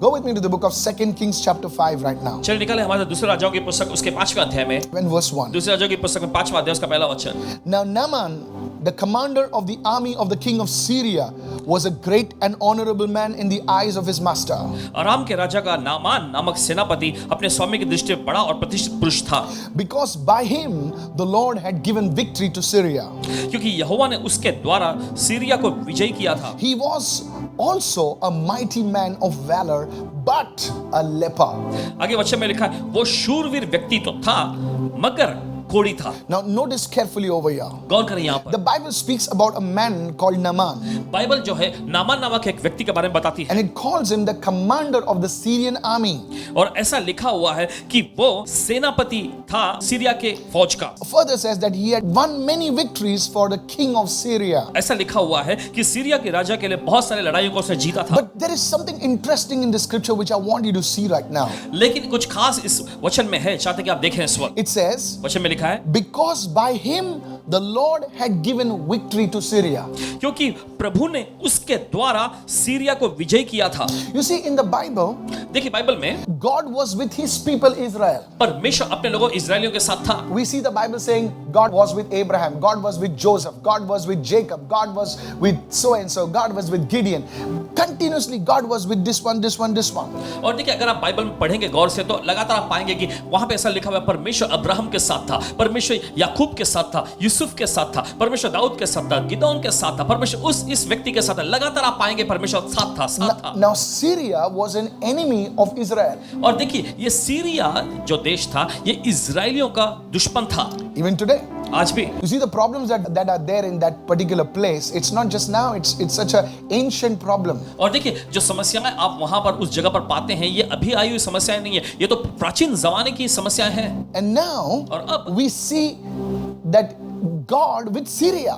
Go with me to the book of 2 Kings chapter 5 right now. चलिए निकाले हमारे दूसरे राजाओं की पुस्तक उसके 5वें अध्याय में, When verse 1. दूसरे राजाओं की पुस्तक में 5वां अध्याय उसका पहला वचन। Now Naaman, the commander of the army of the king of Syria, was a great and honorable man in the eyes of his master. अराम के राजा का नामान नामक सेनापति अपने स्वामी की दृष्टि में बड़ा और प्रतिष्ठित पुरुष था, Because by him the Lord had given victory to Syria. क्योंकि यहोवा ने उसके द्वारा सीरिया को विजयी किया था। He was also a mighty man of valor, but a leper. आगे वचन में लिखा है वो शूरवीर व्यक्ति तो था मगर कोढ़ी था। Now notice carefully over here. गौर करें यहाँ The पर Bible speaks about a man called Naaman, Bible जो है नामान नामक एक व्यक्ति के बारे में बताती है, and it calls him the commander of the Syrian army. और ऐसा लिखा हुआ है कि वो सेनापति था सीरिया के फौज का। Further says that he had won many victories for the king of Syria. ऐसा लिखा हुआ है कि सीरिया के राजा के लिए बहुत सारे लड़ाइयों को उसने जीता था। But there is something interesting in the scripture which I want you to see right now. लेकिन कुछ खास इस वचन में है, चाहते कि आप देखें इस वक्त। It says, वचन में लिखा है because by him the Lord had given victory to Syria. क्योंकि प्रभु ने उसके द्वारा सीरिया को विजय किया था। You see, in the Bible, देखिए बाइबल में God was with his people Israel. परमेश्वर अपने लोगों इजरायलियों के साथ था। We see the Bible saying God was with Abraham, God was with Joseph, God was with Jacob, God was with so and so, God was with Gideon. Continuously God was with this one, this one, this one. और देखिए अगर आप Bible में पढ़ेंगे गौर से तो लगातार आप पाएंगे कि वहां पे ऐसा लिखा हुआ है परमेश्वर अब्राहम के साथ था, परमेश्वर याकूब के साथ था, यूसुफ के साथ था, परमेश्वर दाऊद के साथ था, गिदोन के साथ था, परमेश्वर इस व्यक्ति के साथ था। लगातार आप पाएंगे परमेश्वर साथ था। Now Syria was an enemy of Israel. और देखिए ये सीरिया जो देश था ये इजरायलियों का दुश्मन था। Even today. आज भी You see the problems that are there in that particular place. It's not just now, it's such an ancient problem. और देखिए जो समस्याएं आप वहां पर उस जगह पर पाते हैं ये अभी आई हुई समस्याएं नहीं है, ये तो प्राचीन जमाने की समस्याएं हैं। And now और अब we see that God with Syria.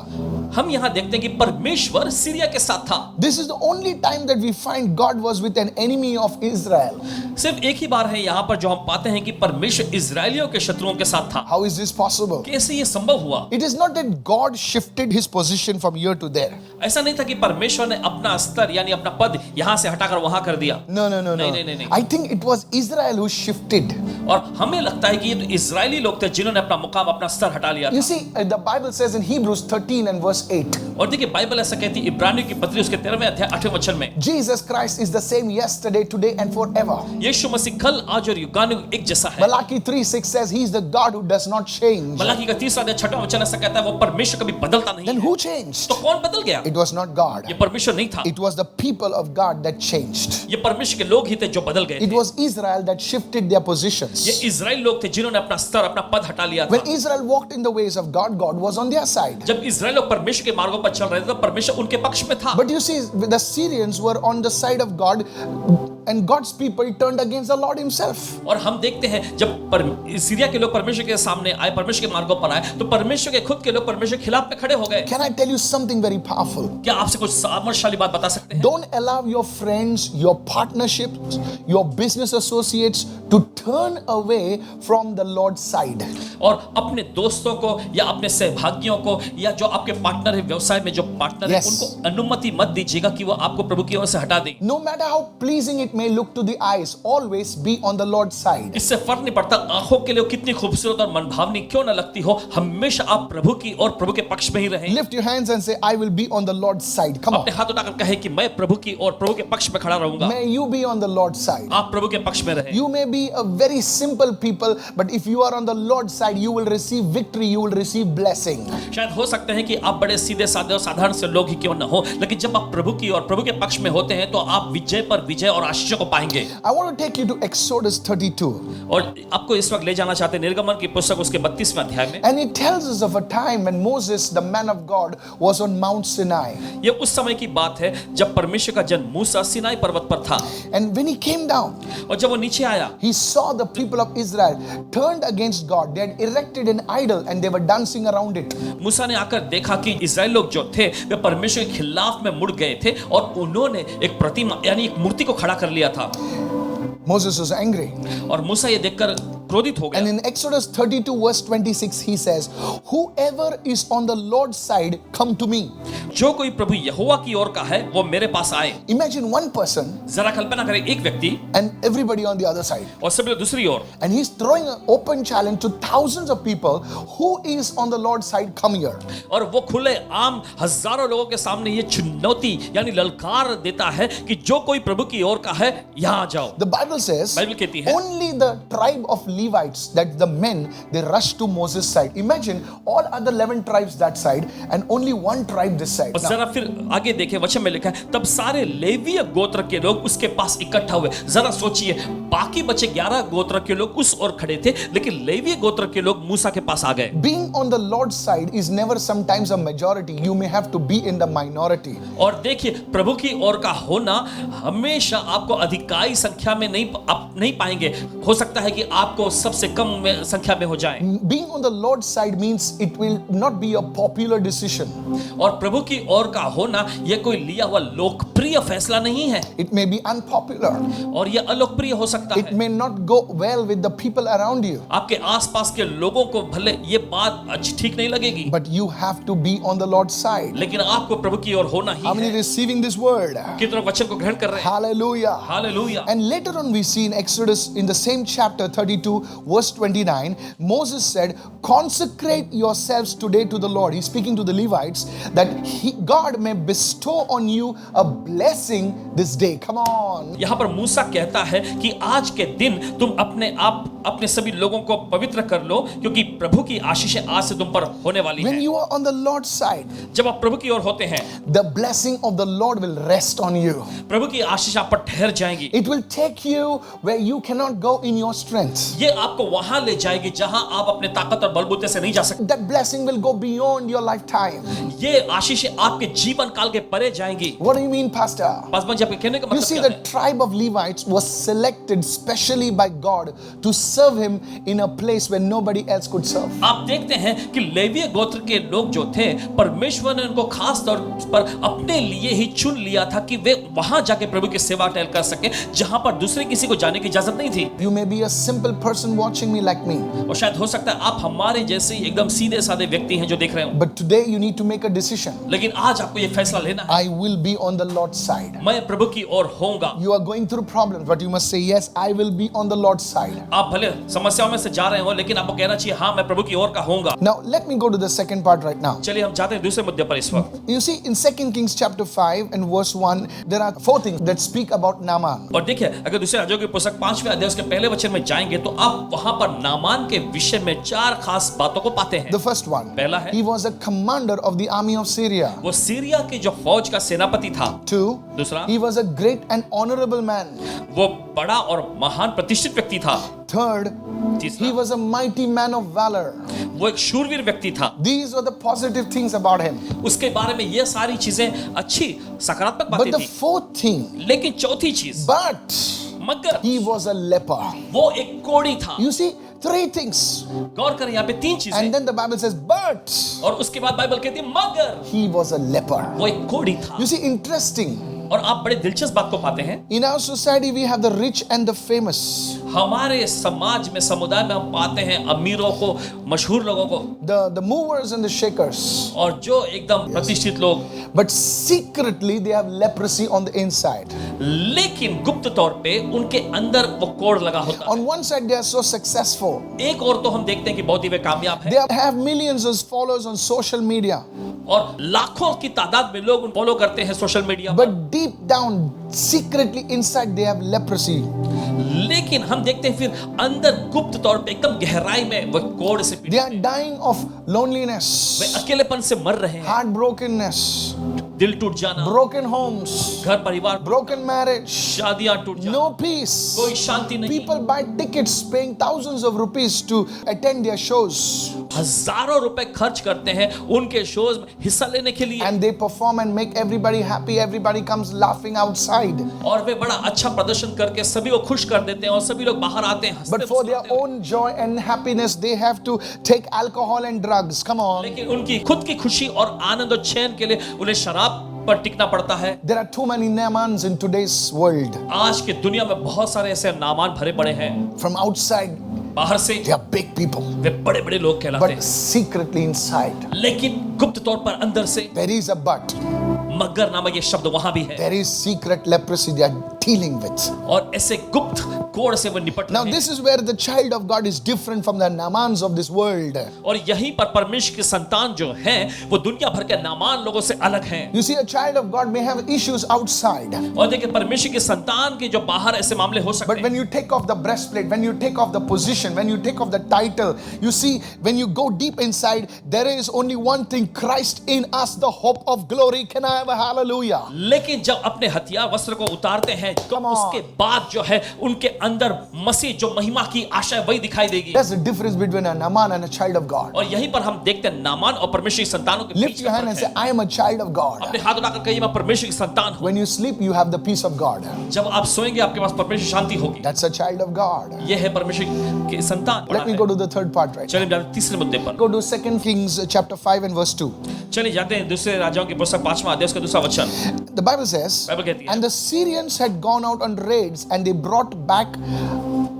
हम यहाँ देखते हैं कि परमेश्वर सीरिया के साथ था। This is the only time that we find God was with an enemy of Israel. सिर्फ एक ही बार है यहाँ पर जो हम पाते हैं कि परमेश्वर इजरायलियों के शत्रुओं के साथ था। How is this possible? कैसे ये संभव हुआ? It is not that God shifted his position from here to there. ऐसा नहीं था कि परमेश्वर ने अपना स्तर यानी अपना पद यहाँ से हटाकर वहां कर दिया। No. नहीं। I think it was Israel who shifted. और हमें लगता है कि ये तो इजरायली लोग थे जिन्होंने अपना मुकाम अपना स्तर हटा लिया You था। see, the Bible says in Hebrews 13 and verse 8. और देखिए बाइबल ऐसा कहती है इब्रानियों की पत्री उसके 13वें अध्याय 8वें वचन में Jesus Christ is the same yesterday, today and forever. यीशु मसीह कल आज और युगानुयुग एक जैसा है। Malachi 3:6 says he is the God who does not change. Malachi का 3रा अध्याय 6वां वचन ऐसा कहता है वो परमेश्वर कभी बदलता नहीं Then है। who changed? तो कौन बदल गया? It was not God. ये परमेश्वर नहीं था, It was the people of God that changed. ये परमेश्वर के लोग ही थे जो बदल गए It थे। was Israel that shifted their positions. ये इजराइल लोग थे जिन्होंने अपना स्तर अपना पद हटा लिया When था। Israel walked in the ways of God, God was on their side. जब इजराइल लोग परमेश्वर के मार्गों पर चल रहे थे तो परमेश्वर उनके पक्ष में था। But you see, the Syrians were on the side of God, and God's people turned against the Lord himself. और हम देखते हैं जब सीरिया के लोग परमेश्वर के सामने आए, परमेश्वर के मार्गों पर आए, तो परमेश्वर के खुद के लोग परमेश्वर के खिलाफ में खड़े हो गए। Can I tell you something very powerful? क्या आपसे कुछ सामर्थ्यशाली बात बता सकते हैं? Don't allow your friends, your partnerships, your business associates to turn away from the Lord's side. और अपने दोस्तों को या अपने सहभागियों को या जो आपके पार्टनर है व्यवसाय में जो पार्टनर है Yes. उनको अनुमति मत दीजिएगा कि वो आपको प्रभु की ओर से हटा दें। No matter how pleasing it may look to the eyes, always be on the Lord's side. इससे फर्क नहीं पड़ता आंखों के लिए कितनी खूबसूरत और मनभावनी क्यों न लगती हो, हमेशा आप प्रभु की और प्रभु के पक्ष में ही रहें। Lift your hands and say, I will be on the Lord's side. Come on. अपने हाथ उठाकर कहे कि मैं प्रभु की और प्रभु के पक्ष में खड़ा रहूंगा। May you be on the Lord's side. आप प्रभु के पक्ष में रहें। You may be a very simple people, but if you are on the Lord's side, you will receive victory, you will receive blessing. शायद हो सकते हैं कि आप बड़े सीधे साधे और साधारण से लोग ही क्यों न हो, लेकिन जब आप प्रभु की और प्रभु के पक्ष में होते हैं तो आप विजय पर विजय और आशीषों को पाएंगे। I want to take you to Exodus 32. और आपको इस वक्त ले जाना चाहते हैं निर्गमन की पुस्तक उसके 32वें अध्याय में। And it tells us of a time when Moses, the man of God, was on Mount Sinai. ये उस समय की बात है जब परमेश्वर का जन मूसा सिनाई पर्वत पर था। And when he came down, और जब वो नीचे आया he saw the people of Israel turned against God. They had erected an idol and they were dancing around it. मूसा ने आकर देखा कि इजराइल लोग जो थे वे परमेश्वर के खिलाफ में मुड़ गए थे और उन्होंने एक प्रतिमा यानी एक मूर्ति को खड़ा कर लिया था। Moses was angry. और मूसा ये देखकर क्रोधित हो And गया। in Exodus 32 verse 26 he says, whoever is on the Lord's side, come to me. जो कोई प्रभु यहोवा की ओर का है वो मेरे पास आए। Imagine one person जरा कल्पना करें एक व्यक्ति and everybody on the other side. और सभी लोग दूसरी ओर, And he's throwing an open challenge to thousands of people who is on the Lord's side, come here. और वो खुले आम हजारों लोगों के सामने ये चुनौती यानी ललकार देता है कि जो कोई प्रभु की ओर का है यहाँ जाओ। The Bible says बाइबल कहती है only the tribe of Levites, that the men, they rushed to Moses' side. Imagine all other 11 tribes that side and only one tribe this side. और जरा फिर आगे देखें, वचन में लिखा है तब सारे लेवीय गोत्र के लोग उसके पास इकट्ठा हुए। जरा सोचिए, बाकी बचे 11 गोत्र के लोग उस ओर खड़े थे, लेकिन लेवीय गोत्र के लोग मूसा के पास आ गए। Being on the Lord's side is never sometimes a majority. You may have to be in the minority. और देखिए, प्रभु की ओर का होना हमेशा आपको अधिकारी संख्या में नहीं पाएंगे। हो सकता है कि आपको सबसे कम संख्या में हो जाए। Being on the Lord's side means it will not be a popular decision. और प्रभु की ओर का होना यह कोई लिया हुआ लोकप्रिय फैसला नहीं है। It may be unpopular. और यह अलोकप्रिय हो सकता It है। may not go well with the people around you. आपके आसपास के लोगों को भले ये बात अच्छी ठीक नहीं लगेगी, But you have to be on the Lord's side. लेकिन आपको प्रभु की ओर होना ही How many है। receiving this word? कितने वचन को ग्रहण कर रहे हैं? Hallelujah. Hallelujah. And later on we see in Exodus in the same chapter 32 verse 29, Moses said, consecrate yourselves today to the Lord. He's speaking to the Levites that God may bestow on you a blessing this day. Come on. यहाँ पर मूसा कहता है कि आज के दिन तुम अपने सभी लोगों को पवित्र कर लो, क्योंकि प्रभु की आशीषें आज से तुम पर होने वाली When हैं। you are on the Lord's side, जब आप प्रभु की ओर होते हैं, the blessing of the Lord will rest on you. प्रभु की आशीष आप पर ठहर जाएंगी। It will take you where you cannot go in your strength. ये आपको वहां ले जाएगी जहां आप अपने ताकत और बलबूते से नहीं जा सकते। That blessing will go beyond your lifetime. ये आशीषें आपके जीवन काल के परे जाएंगी। What do you mean, Pastor? Paswan ji, आपके कहने का You मतलब see, क्या the है? tribe of Levites was selected specially by God to serve Him in a place where nobody else could serve. आप देखते हैं कि लेवीय गोत्र के लोग जो थे, परमेश्वर ने उनको खास तौर पर अपने लिए ही चुन लिया था कि वे वहां जाके प्रभु की सेवा टहल कर सके, जहां पर दूसरे किसी को जाने की इजाजत नहीं थी। You may be a simple person watching me like me, और शायद हो सकता है आप हमारे जैसे ही एकदम सीधे साधे व्यक्ति हैं जो देख रहे हो, but today you need to make a decision. लेकिन आज आपको ये फैसला लेना है, I will be on the Lord's side. मैं प्रभु की ओर होऊंगा। You are going through problems, but you must say, yes, I will be on the Lord's side. आप भले समस्याओं में से जा रहे हो, लेकिन आपको कहना चाहिए हाँ, मैं प्रभु की ओर का होऊंगा। Now, let me go to the second part right now. चलिए हम जाते हैं दूसरे मुद्दे पर इस वक्त। You see, in 2 Kings chapter 5 and verse 1, there are 4 things that speak about Naaman. और देखिए, अगर दूसरे राजाओं की पुस्तक 5वें अध्याय उसके पहले वचन में जाएंगे तो आप वहां पर नामान के विषय में 4 खास बातों को पाते हैं। The first one, पहला है, he was a commander of the army of Syria. वो सीरिया की जो फौज का सेनापति था। 2, दूसरा, he was a great and honorable man. वो बड़ा और महान प्रतिष्ठित व्यक्ति था। 3rd, तीसरा, he was a mighty man of valor. वो एक शूरवीर व्यक्ति था। These were the positive things about him. उसके बारे में ये सारी चीजें अच्छी सकारात्मक But बातें the थी। 4th thing, लेकिन चौथी चीज, but मगर he was a leper. वो एक कोढ़ी था। You see, 3 things. गौर करें, यहाँ पे 3 चीजें, And then the Bible says, but और उसके बाद बाइबल कहती है मगर he was a leper. वो एक कोढ़ी था। You see, interesting. और आप बड़े दिलचस्प बात को पाते हैं, In our society, we have the rich and the famous. हमारे समाज में, समुदाय में हम पाते हैं अमीरों को, मशहूर लोगों को, The movers and the shakers. और जो एकदम प्रतिष्ठित लोग, But secretly, they have leprosy on the inside. लेकिन गुप्त तौर पे उनके अंदर वो कोढ़ लगा होता है। On one side, they are so successful. एक और तो हम देखते हैं कि बहुत ही वे कामयाब They है have millions of followers on social media. और लाखों की तादाद में लोग उनको फॉलो करते हैं सोशल मीडिया पर। But deep down, secretly inside, they have leprosy. लेकिन हम देखते हैं फिर अंदर गुप्त तौर पे एकदम गहराई में वो कोढ़ से They पीड़ित are हैं। dying of loneliness, वे अकेलेपन से मर रहे हैं, heartbrokenness, दिल टूट जाना, broken homes, घर परिवार, broken marriage, शादियां टूट जाना, no peace. कोई शांति नहीं। People buy tickets paying thousands of rupees to attend their shows. हजारों रुपए खर्च करते हैं उनके शोज में हिस्सा लेने के लिए, And they perform and make everybody happy. Everybody comes laughing outside. और वे बड़ा अच्छा प्रदर्शन करके सभी को खुश कर देते हैं और सभी लोग बाहर आते हैं हंसते But for their मुस्कुराते हुए। own joy and happiness, they have to take alcohol and drugs. Come on. लेकिन उनकी खुद की खुशी और आनंद और चैन के लिए उन्हें शराब पर टिकना पड़ता है। There are too many Naamans in today's world. आज की दुनिया में बहुत सारे ऐसे नामान भरे पड़े हैं। From outside, बाहर से they are big people, वे बड़े बड़े लोग कहलाते but हैं, secretly inside लेकिन गुप्त तौर पर अंदर से there is a but. मगर नामक ये शब्द वहां भी है, There is secret leprosy they are dealing with. और ऐसे गुप्त कोड़ से वो निपट Now रहे हैं। this is where the child of God is different from the Naamans of this world. और यहीं पर परमेश्वर की संतान जो है वो दुनिया भर के नामान लोगों से अलग हैं। You see, a child of God may have issues outside, और देखिए परमेश्वर की संतान के जो बाहर ऐसे मामले हो सकते but हैं, when you take off the breastplate, when you take off the position, when you take off the title, you see, when you go deep inside, there is only one thing: Christ in us, the hope of glory. Can I have a hallelujah? लेकिन जब अपने हथियार वस्त्र को उतारते हैं तो Come on. उसके बाद जो है उनके अंदर मसीह जो महिमा की आशा है वही दिखाई देगी। That's the difference between a Naaman and a child of God. और यहीं पर हम देखते हैं नामान और परमेश्वर की संतानों के Lift बीच your का hand and फर्क say, है। I am a child of God. अपने हाथ उठाकर कहिए मैं परमेश्वर की संतान हूँ। When you sleep, you have the peace of God. जब आप सोएंगे आपके पास परमेश्वर की शांति होगी। That's a child of God. यह है परमेश्वर की संतान। Let me go to the third part right now. चलिए जाते हैं तीसरे मुद्दे पर। Go to 2 Kings chapter 5 and verse 2. चलिए जाते हैं दूसरे राजाओं की पुस्तक 5वां अध्याय उसका दूसरा वचन। The Bible says, बाइबल कहती है, and the Syrians had gone out on raids and they brought back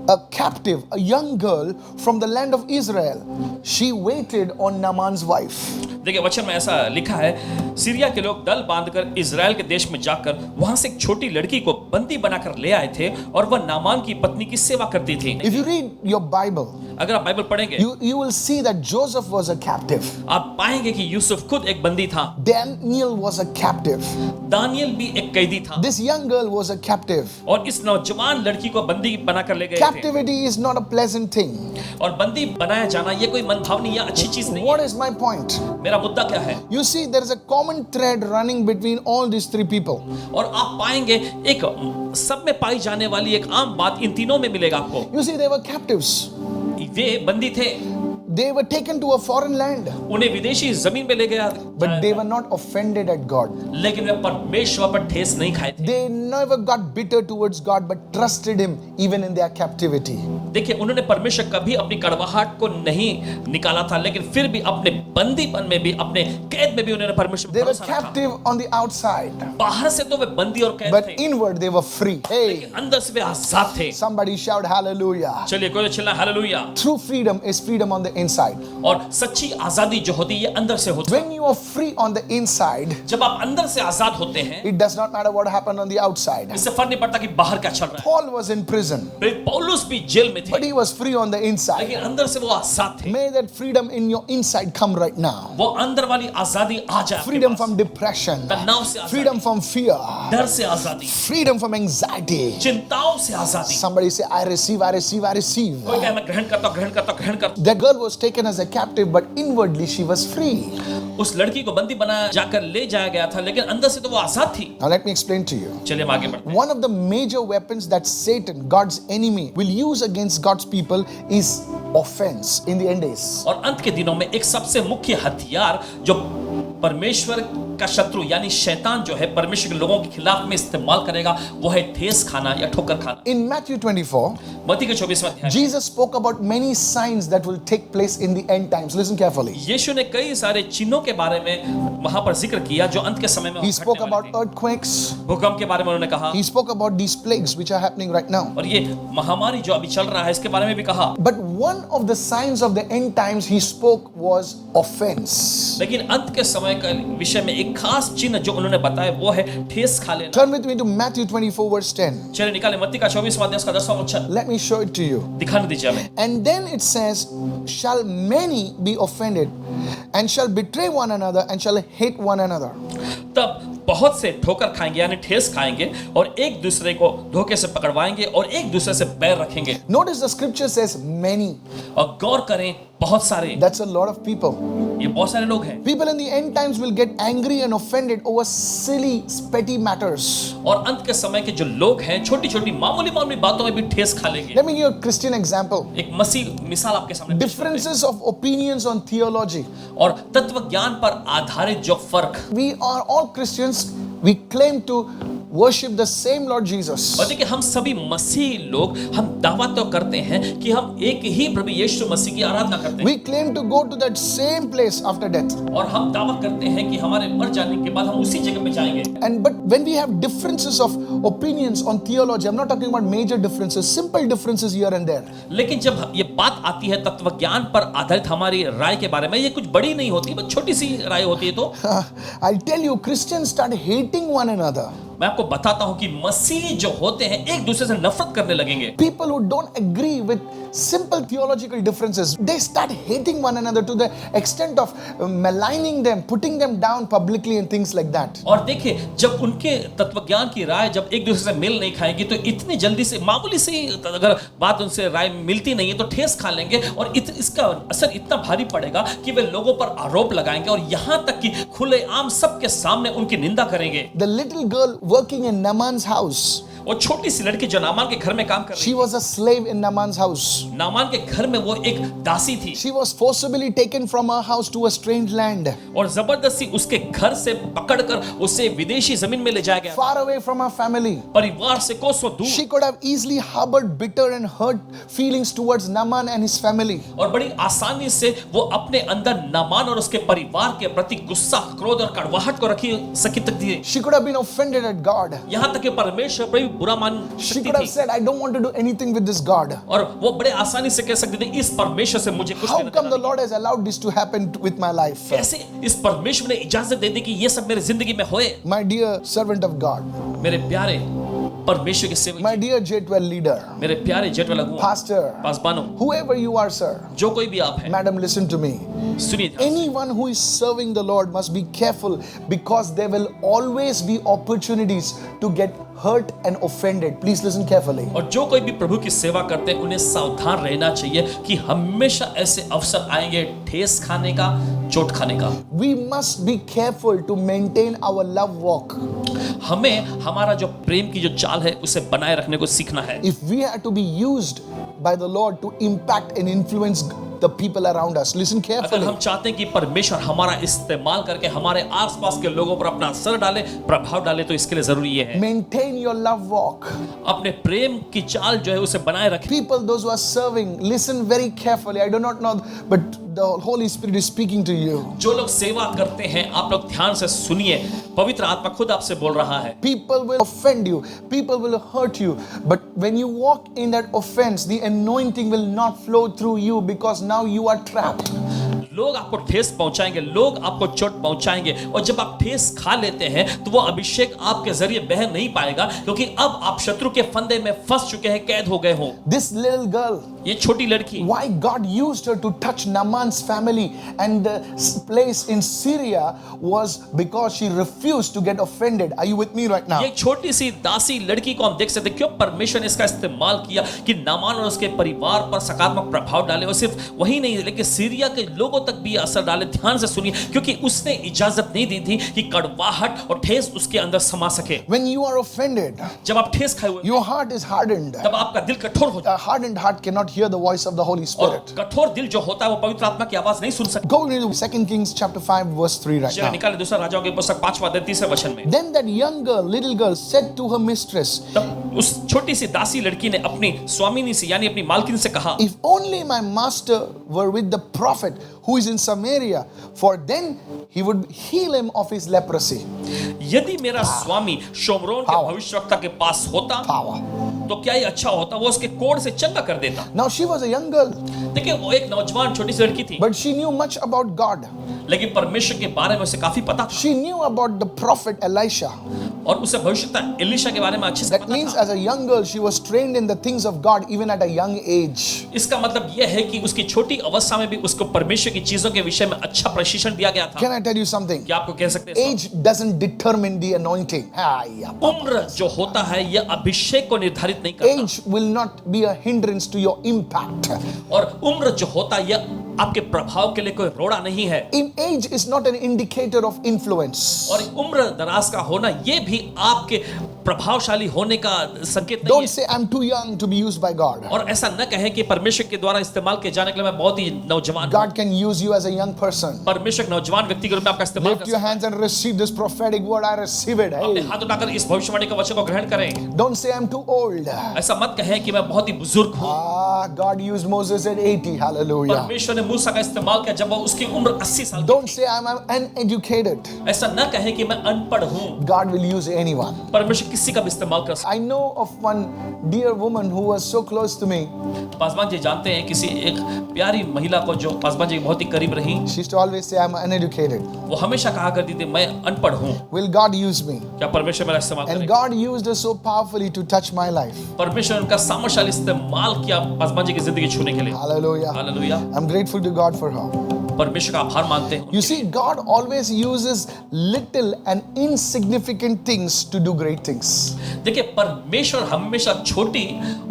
a captive, a young girl from the land of Israel. She waited on Naaman's wife. देखिए वचन में ऐसा लिखा है, Syria के लोग दल बांधकर इजराइल के देश में जाकर वहां से एक छोटी लड़की को बंदी बनाकर ले आए थे और वह नामान की पत्नी की सेवा करती थी। If you read your Bible, अगर आप बाइबल पढ़ेंगे you will see that Joseph was a captive. आप पाएंगे कि यूसुफ खुद एक बंदी था, Daniel was a captive. Daniel भी एक कैदी था, This young girl was a captive. और इस नौजवान लड़की को बंदी बनाकर ले गए थे। Captivity is not a pleasant thing. और बंदी बनाया जाना ये कोई मनभावनी या अच्छी चीज नहीं What है। is my point? मेरा मुद्दा क्या है? You see, there is a common thread running between all these three people. और आप पाएंगे एक सब में पाई जाने वाली एक आम बात इन तीनों में मिलेगा आपको। You see, they were captives. वे बंदी थे, They were taken to a foreign land, उन्हें विदेशी जमीन पे ले गया, but they were not offended at God. लेकिन वे परमेश्वर पर ठेस नहीं खाए थे। They never got bitter towards God, but trusted Him even in their captivity. देखिए उन्होंने परमेश्वर कभी अपनी कड़वाहट को नहीं निकाला था, लेकिन फिर भी अपने बंदीपन में भी, अपने कैद में भी उन्होंने परमेश्वर They पर were भरोसा रखा। captive on the outside, बाहर से तो वे बंदी और कैद but थे, inward they were free. Hey, लेकिन अंदर से वे आजाद थे। somebody shout hallelujah. चलिए कोई चिल्ला hallelujah. True freedom is freedom on the inside. और सच्ची आजादी जो होती है ये अंदर से होती है। When you are free on the inside, जब आप अंदर से आजाद होते हैं, it does not matter what happened on the outside. इससे फर्क नहीं पड़ता कि बाहर क्या चल रहा है। Paul was in prison, पौलुस भी जेल में but थे, he was free on the inside. लेकिन अंदर से वो आजाद थे। May that freedom in your inside come right now. वो अंदर वाली आजादी आ जाए आपके Freedom पास। from depression, तनाव से आजादी, freedom from fear, डर से आजादी, freedom from anxiety. चिंताओं से आजादी। Somebody say, I receive, I receive, I receive. कोई कहे मैं ग्रहण करता हूं, ग्रहण करता हूं, ग्रहण करता The girl was taken as a captive, but inwardly she was free. हूं। उस लड़की को बंदी बनाया जाकर ले जाया गया था, लेकिन अंदर से तो वो आजाद थी। Now let me explain to you. चलिए हम आगे बढ़ते हैं। One of the major weapons that Satan, God's enemy, will use against God's people is offense in the end days. और अंत के दिनों में एक सबसे मुख्य हथियार जो परमेश्वर का शत्रु यानी शैतान जो है परमेश्वर के लोगों के खिलाफ में इस्तेमाल करेगा वो है ठेस खाना या ठोकर खाना। In Matthew 24, मत्ती के 24वां अध्याय Jesus spoke about many signs that will take place in the end times. Listen carefully. यीशु ने कई सारे चिन्हों के बारे में वहां पर जिक्र किया जो अंत के समय में He spoke घटने about वाले थे। earthquakes. भूकंप के बारे में उन्होंने कहा, He spoke about these plagues which are happening right now. और ये महामारी जो अभी चल रहा है इसके बारे में भी कहा। But one of the signs of the end times he spoke was offense. लेकिन अंत के समय का विषय में एक खास चिन्ह जो उन्होंने बताया वो है ठेस खा लेना। Turn with me to Matthew 24 verse 10. चलिए निकाले मत्ती का 24वां अध्याय का 10वां वचन Let me show it to you. दिखाने दीजिए हमें। And then it says, shall many be offended and shall betray one another and shall hate one another. तब बहुत से ठोकर खाएंगे यानी ठेस खाएंगे और एक दूसरे को धोखे से पकड़वाएंगे और एक दूसरे से बैर रखेंगे। Notice the scripture says many. और गौर करें बहुत सारे, That's a lot of people. ये बहुत सारे लोग हैं। People in the end times will get angry and offended over silly, petty matters. और अंत के समय के जो लोग हैं छोटी छोटी मामूली मामूली बातों में भी ठेस खा लेंगे। Let me give you a Christian example. एक मसीह मिसाल आपके सामने पेश करते हैं। Differences of opinions on theology. और तत्व ज्ञान पर आधारित जो फर्क, We are all Christians. We claim to worship the same Lord Jesus. और देखिए हम सभी मसीह लोग हम दावा तो करते हैं कि हम एक ही प्रभु यीशु मसीह की आराधना करते हैं। We claim to go to that same place after death. और हम दावा करते हैं कि हमारे मर जाने के बाद हम उसी जगह पे जाएंगे। And but when we have differences of opinions on theology, I'm not talking about major differences, simple differences here and there. लेकिन जब ये बात आती है तत्व ज्ञान पर आधारित हमारी राय के बारे में, ये कुछ बड़ी नहीं होती, बस छोटी सी राय होती है। तो I'll tell you, Christians start hating one another. मैं आपको बताता हूं कि मसीह जो होते हैं एक दूसरे से नफरत करने लगेंगे। People who don't agree with simple theological differences, they start hating one another to the extent of maligning them, putting them down publicly and things like that. और देखिए, जब उनके तत्वज्ञान की राय जब एक दूसरे से मिल नहीं खाएगी तो इतनी जल्दी से, मामूली से अगर बात उनसे राय मिलती नहीं है तो ठेस खा लेंगे, और इसका असर इतना भारी पड़ेगा कि वे लोगों पर आरोप लगाएंगे और यहां तक कि खुलेआम सबके सामने उनकी निंदा करेंगे। The little girl working in Naaman's house, वो छोटी सी लड़की जो नामान के घर में काम कर रही she was a slave in Naaman's house. थी, नामान के घर में वो एक दासी थी, She was forcibly taken from her house to a strange land, और जबरदस्ती उसके घर से पकड़कर उसे विदेशी जमीन में ले जाया गया, far away from her family. परिवार से कोसों दूर। She could have easily harbored bitter and hurt feelings towards Naaman and his family. और बड़ी आसानी से वो अपने अंदर नामान और उसके परिवार के प्रति गुस्सा, क्रोध और कड़वाहट को रखी सकती थी। She could have been offended at God. यहाँ तक कि परमेश्वर पर भी बुरा मान She सकती could have थी, said, I don't want to do anything with this God. और वो बड़े आसानी से कह सकती थी, इस परमेश्वर से मुझे कुछ How लेना come देना the Lord has allowed this to happen with my life? नहीं। कैसे इस परमेश्वर ने इजाजत दे दी कि ये सब मेरी जिंदगी में होए। My dear servant of God, मेरे प्यारे परमेश्वर के सेवक, my dear J12 leader, मेरे प्यारे जेठवा लगुआ, pastor, पासबानो, whoever you are, sir, जो कोई भी आप हैं, madam, listen to me. सुनिए ध्यान से। Anyone who is serving the Lord must be careful, because there will always be opportunities to get hurt and offended. Please listen carefully. और जो कोई भी प्रभु की सेवा करते हैं उन्हें सावधान रहना चाहिए कि हमेशा ऐसे अवसर आएंगे ठेस खाने का, चोट खाने का। We must be careful to maintain our love walk. हमें हमारा जो प्रेम की जो चाल है उसे बनाए रखने को सीखना है। If we are to be used by the Lord to impact and influence the people around us, listen अगर carefully. हम चाहते हैं कि परमेश्वर हमारा इस्तेमाल करके हमारे आसपास के लोगों पर अपना असर डाले, प्रभाव डाले, तो इसके लिए जरूरी ये है Maintain your love walk. अपने प्रेम की चाल जो है उसे बनाए रखें। People, those who are serving, listen very carefully. I do not know, but the Holy Spirit is speaking to you. जो लोग सेवा करते हैं आप लोग ध्यान से सुनिए, पवित्र आत्मा खुद आपसे बोल रहा है। People will offend you, people will hurt you, but when you walk in that offense, the anointing will not flow through you, because now you are trapped. लोग आपको ठेस पहुंचाएंगे, लोग आपको चोट पहुंचाएंगे, और जब आप ठेस खा लेते हैं तो वो अभिषेक आपके जरिए बह नहीं पाएगा, क्योंकि अब आप शत्रु के फंदे में फंस चुके हैं, कैद हो गए हो। This little girl, ये छोटी लड़की, why God used her to touch Naaman's family and the place in Syria was because she refused to get offended. Are you with me right now? ये छोटी सी दासी लड़की को हम देख सकते हैं, क्यों परमेश्वर ने इसका इस्तेमाल किया कि नामान और उसके परिवार पर सकारात्मक प्रभाव डाले, और सिर्फ वही नहीं लेकिन सीरिया के लोगों तक भी असर डाले। ध्यान से सुनिए, क्योंकि उसने इजाजत नहीं दी थी कि कड़वाहट और ठेस उसके अंदर समा सके। When you are offended, जब आप ठेस खाए हुए, your heart is hardened. तब आपका दिल कठोर हो जाता A hardened heart cannot hear the voice of the Holy है, और Spirit. कठोर दिल जो होता है वो पवित्र आत्मा की आवाज नहीं सुन सकता। Go into 2 Kings chapter 5 verse 3 right चलिए now. निकाले दूसरा राजाओं की पुस्तक 5वां अध्याय 3 वचन में। Then that young girl, little girl, said to her mistress, तब उस छोटी सी दासी लड़की ने अपनी स्वामिनी से यानी अपनी मालकिन से कहा, if only my master were with the prophet who is in Samaria, for then he would heal him of his leprosy. यदि मेरा स्वामी शोमरोन के Power. भविष्यवक्ता के पास होता Power. तो क्या ही अच्छा होता, वो उसके कोढ़ से चंगा कर देता। Now she was a young girl, देखिए वो एक नौजवान छोटी सी लड़की थी, but she knew much about God. लेकिन परमेश्वर के बारे में उसे काफी पता था, She knew about the prophet Elisha. और उसे भविष्यवक्ता एलीशा के बारे में अच्छे से That पता means था। as a young girl, she was trained in the things of God even at a young age. इसका मतलब यह है कि उसकी छोटी अवस्था में भी उसको परमेश्वर की चीजों के विषय में अच्छा प्रशिक्षण दिया गया था। Can I tell you something? क्या आपको कह सकते हैं? Age doesn't determine the anointing. उम्र जो होता है यह अभिषेक को निर्धारित नहीं करता, Age will not be a hindrance to your impact. और उम्र जो होता है यह आपके प्रभाव के लिए कोई रोड़ा नहीं है, Age is not an indicator of influence. और उम्र दराज का होना यह भी आपके प्रभावशाली होने का संकेत नहीं Don't है। say I'm too young to be used by God. और ऐसा न कहें कि परमेश्वर के द्वारा इस्तेमाल किए जाने के लिए मैं बहुत ही नौजवान हूं। God can use you as a young person. परमेश्वर नौजवान व्यक्ति के रूप में आपका इस्तेमाल Lift कर your सकता है। hands and receive this prophetic word. I receive it. अपने Hey. हाथ उठाकर इस भविष्यवाणी के वचन को ग्रहण करें। Don't say I'm too old. ऐसा मत कहें कि मैं बहुत ही बुजुर्ग हूँ। God used Moses at 80. Hallelujah. परमेश्वर ने मूसा का इस्तेमाल किया जब वो उसकी उम्र 80 साल की Don't थी। say I'm uneducated. ऐसा न कहें कि मैं अनपढ़ हूँ। God will use anyone. परमेश्वर किसी का भी इस्तेमाल कर सकता I know of one dear woman who was so close to me. है। पासवान जी जानते हैं किसी एक प्यारी महिला को जो पासवान जी के बहुत ही करीब रही, She used to always say, I'm uneducated. वो हमेशा कहा करती थी मैं अनपढ़ हूँ, Will God use me? क्या परमेश्वर मेरा इस्तेमाल And करेगा? God used her so powerfully to touch my life. परमेश्वर उनका सामर्थ्यशाली इस्तेमाल किया पासवान जी की जिंदगी छूने के लिए। Hallelujah. Hallelujah. I'm grateful to God for her. परमेश्वर का आभार मानते हैं। You see, God always uses little and insignificant things to do great things. देखिए परमेश्वर हमेशा छोटी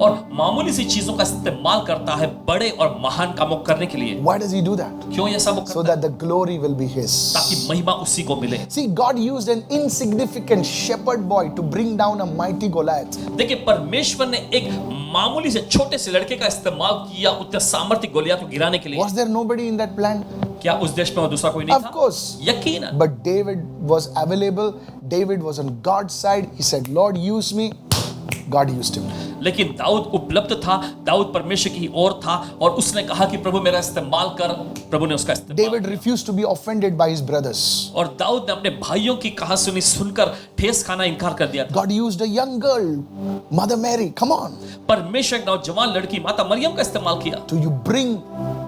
और मामूली सी चीजों का इस्तेमाल करता है बड़े और महान कामों करने के लिए। Why does He do that? क्यों ये सब वो So करता है? that the glory will be His. ताकि महिमा उसी को मिले। See, God used an insignificant shepherd boy to bring down a mighty Goliath. देखिए परमेश्वर ने एक मामूली से छोटे से लड़के का इस्तेमाल किया उतने सामर्थ्य गोलियात को गिराने के लिए। Was there nobody in that plan? क्या उस देश में और दूसरा कोई नहीं Of था? course. यकीनन। But David was available. David was on God's side. He said, Lord, use me. God used him. लेकिन दाऊद उपलब्ध था, दाऊद परमेश्वर की ओर था और उसने कहा कि प्रभु मेरा इस्तेमाल कर, प्रभु ने उसका इस्तेमाल David refused to be offended by his brothers. और दाऊद ने अपने भाइयों की कहा सुनी सुनकर ठेस खाना इनकार कर दिया था। God used a young girl, Mother Mary. Come on. परमेश्वर एक नौजवान लड़की माता मरियम का इस्तेमाल किया To you bring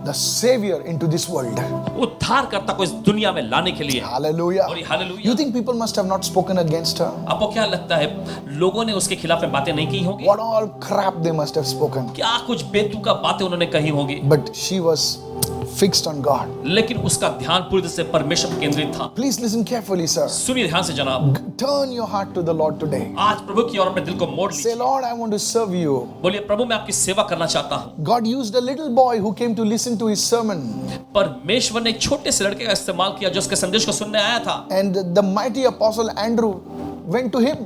the Savior into this world. उद्धारकर्ता को इस दुनिया में लाने के लिए। Hallelujah. और hallelujah. You think people must have not spoken against her? आपको क्या लगता है लोगों ने उसके खिलाफ में बातें नहीं की होंगी? What all crap they must have spoken. क्या कुछ बेतुका बातें उन्होंने कही होंगी? But she was fixed on God. लेकिन उसका ध्यान पूरी तरह से परमेश्वर पर केंद्रित था। Please listen carefully, sir. सुनिए ध्यान से जनाब, Turn your heart to the Lord today. आज प्रभु की ओर अपने दिल को मोड़ Say, लीजिए। Lord, I want to serve you. बोलिए प्रभु मैं आपकी सेवा करना चाहता हूँ। God used a little boy who came to listen to his sermon. परमेश्वर ने एक छोटे से लड़के का इस्तेमाल किया जो उसके संदेश को सुनने आया था And the mighty apostle Andrew went to him.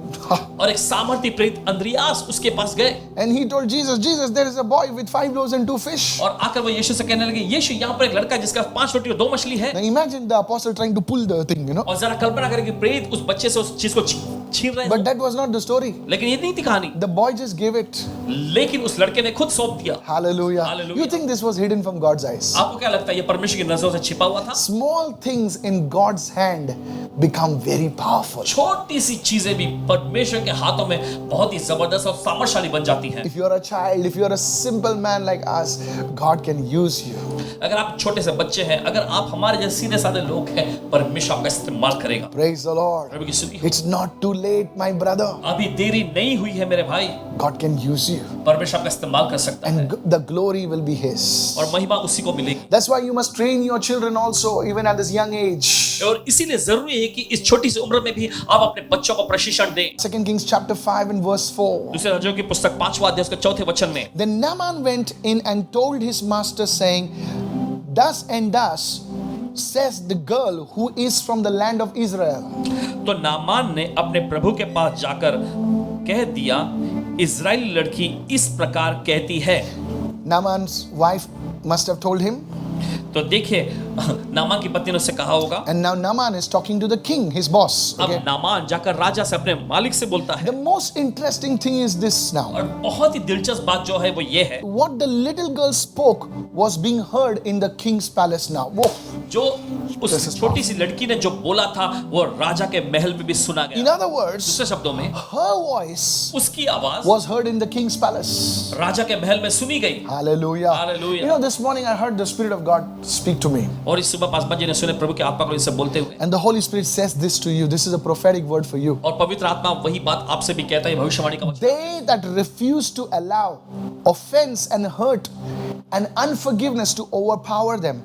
और एक सामर्थ्य प्रेरित अंद्रियास उसके पास गए And he told Jesus, Jesus, there is a boy with 5 loaves and 2 fish. और आकर वो यीशु से कहने लगे यीशु यहाँ पर एक लड़का है जिसका 5 रोटी और 2 मछली है। Now imagine the apostle trying to pull the thing, और जरा कल्पना करें कि प्रेरित उस बच्चे से उस चीज को छीन रहे But हैं। that was not the story. लेकिन ये नहीं थी कहानी, The boy just gave it. लेकिन उस लड़के ने खुद सौंप दिया। Hallelujah. Hallelujah. You think this was hidden from God's eyes? आपको क्या लगता है ये परमेश्वर की नजरों से छिपा हुआ था? Small things in God's hand become very powerful. छोटी सी चीजें भी परमेश्वर के हाथों में बहुत ही जबरदस्त और सामर्थ्यशाली बन जाती हैं। If you're a child, if you're a simple man like us, God can use you. अगर आप छोटे से बच्चे हैं, अगर आप हमारे जैसे सीधे साधे लोग हैं, परमेश्वर आपका इस्तेमाल करेगा। Praise the Lord. प्रभु की स्तुति। It's not too late, my brother. अभी देरी नहीं हुई है मेरे भाई, God can use you. परमेश्वर आपका इस्तेमाल कर सकता है And the glory will be His. और महिमा उसी को मिलेगी। That's why you must train your children also, even at this young age. और इसीलिए जरूरी है कि इस छोटी सी उम्र में भी आप अपने बच्चों को प्रशिक्षण दें। 2 Kings chapter 5 and verse 4. दूसरे राजाओं की पुस्तक 5वां अध्याय उसके 4थे वचन में Then Naaman went in and told his master, saying, Thus and thus says the girl who is from the land of Israel. तो नामान ने अपने प्रभु के पास जाकर कह दिया, इजरायली लड़की इस प्रकार कहती है। Naaman's wife must have told him. तो देखिए नामान की पत्नी ने उससे कहा होगा। And now Naaman is talking to the king, his boss. अब Okay? नामान जाकर राजा से अपने मालिक से बोलता है The most interesting thing is this now. और बहुत ही दिलचस्प बात जो है वो ये है, What the little girl spoke was being heard in the king's palace now. Whoa. जो उस छोटी सी लड़की ने जो बोला था वो राजा के महल में भी सुना In गया। other words, दूसरे शब्दों में her voice उसकी आवाज was heard in the king's palace. राजा के महल में सुनी गई। Hallelujah. Hallelujah. You know, this morning I heard the Spirit of God speak to me. और इस सुबह पासवान जी ने सुने प्रभु के आत्मा को इनसे बोलते हुए, And the Holy Spirit says this to you. This is a prophetic word for you. और पवित्र आत्मा वही बात आपसे भी कहता है, भविष्यवाणी का वचन। They that refuse to allow offense and hurt and unforgiveness to overpower them,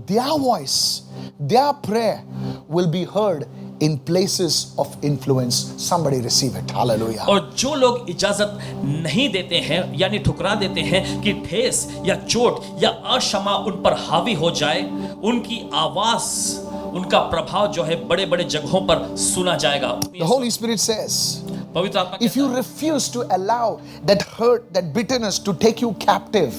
their voice, their prayer will be heard in places of influence. Somebody receive it. Hallelujah. और जो लोग इजाजत नहीं देते हैं यानी ठुकरा देते हैं कि ठेस या चोट या अक्षमा उन पर हावी हो जाए, उनकी आवाज, उनका प्रभाव जो है बड़े बड़े जगहों पर सुना जाएगा। The Holy Spirit says, पवित्र आत्मा if you refuse to allow that hurt, that bitterness to take you captive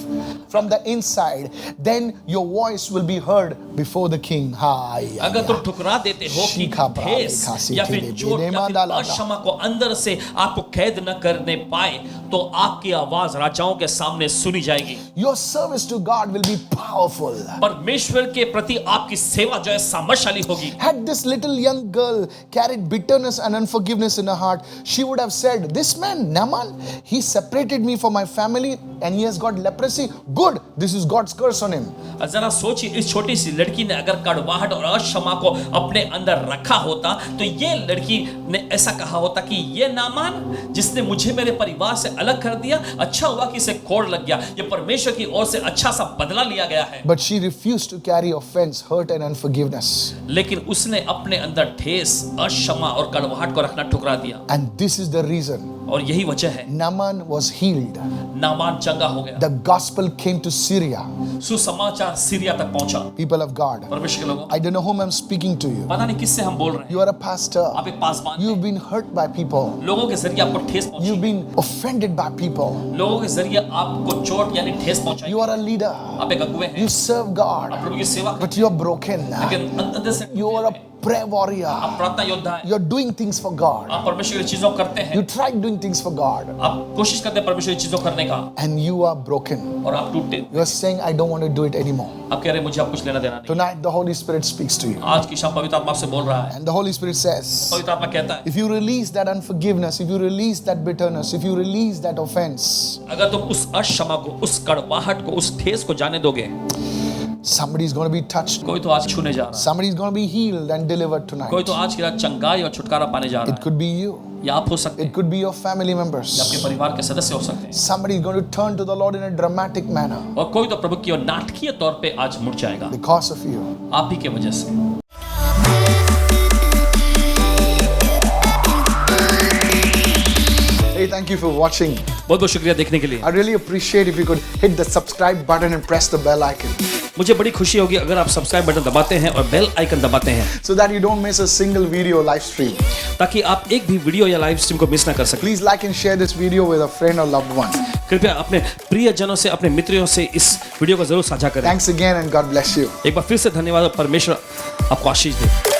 from the inside, then your voice will be heard before the king. अगर तुम ठुकरा देते हो कि ठेस या फिर चोट या फिर अक्षमा को अंदर से आपको कैद न करने पाए तो आपकी आवाज राजाओं के सामने सुनी जाएगी। Your service to God will be powerful. परमेश्वर के प्रति आपकी सेवा जो है सामर्थ्यशाली होगी। Had this little young girl carried bitterness and unforgiveness in her heart, she would have said, this man Naaman, he separated me from my family and he has got leprosy. Good, this is God's curse on him. जरा सोचिए, इस छोटी सी लड़की ने अगर कड़वाहट और अक्षमा को अपने अंदर रखा होता तो ये लड़की ने ऐसा कहा होता कि ये नामान जिसने मुझे मेरे परिवार से अलग कर दिया, अच्छा हुआ कि इसे कोड़ लग गया, ये परमेश्वर की ओर से अच्छा सा बदला लिया गया है। But she refused to carry offense, hurt and unforgiveness. लेकिन उसने अपने अंदर ठेस, अक्षमा और कड़वाहट को रखना ठुकरा दिया। And this is the reason और यही वजह है Naaman was healed. नामान चंगा हो गया। The gospel came to Syria. सुसमाचार सीरिया तक पहुंचा। People of God, परमेश्वर के लोगों, I don't know whom I'm speaking to you. पता नहीं किससे हम बोल रहे हैं। You are a pastor. आप एक Paswan, You've been hurt by people. लोगों के जरिए आपको ठेस पहुंची, You've been offended by people. लोगों के जरिए आपको चोट यानी ठेस पहुंचाई। You are a leader. आप एक अगुवे हैं, You serve God, आप प्रभु की सेवा करते but you are broken. हैं, लेकिन अंदर से You are a prayer warrior. आप प्रार्थना योद्धा हैं, You're doing things for God. आप परमेश्वर की चीजों को करते हैं, You tried doing things for God आप कोशिश करते हैं परमेश्वर की चीजों करने का and you are broken. और आप टूटते। You are saying, I don't want to do it anymore. आप कह रहे हैं मुझे आप कुछ लेना देना नहीं। Tonight, the Holy Spirit speaks to you. आज की शाम पवित्र आत्मा आपसे बोल रहा है। And the Holy Spirit says, पवित्र आत्मा कहता है, if you release that unforgiveness, if you release that bitterness, if you release that offense, अगर तुम उस अक्षमा को, उस कड़वाहट को, उस ठेस को जाने दोगे, somebody is going to be touched. कोई तो आज छूने जा रहा है, Somebody is going to be healed and delivered tonight. कोई तो आज की रात चंगाई और छुटकारा पाने जा रहा It could be you. है। या आप हो सकते It हैं, could be your family या members. आपके परिवार के सदस्य हो सकते हैं, Somebody is going to turn to the Lord in a dramatic manner और कोई तो प्रभु की ओर नाटकीय तौर पे आज मुड़ जाएगा because of you. आप ही के वजह से। Hey, thank you for watching. बहुत बहुत शुक्रिया देखने के लिए। I really appreciate if you could hit the subscribe button and press the bell icon मुझे बड़ी खुशी होगी अगर आप सब्सक्राइब बटन दबाते हैं और बेल आइकन दबाते हैं, so that you don't miss a single video live stream. ताकि आप एक भी वीडियो या लाइव स्ट्रीम को मिस ना कर सकें। Please like and share this video with a friend or loved one. कृपया अपने प्रियजनों से, अपने मित्रों से इस वीडियो को जरूर साझा करें। Thanks again and God bless you. एक बार फिर से धन्यवाद और परमेश्वर आपको आशीष दे।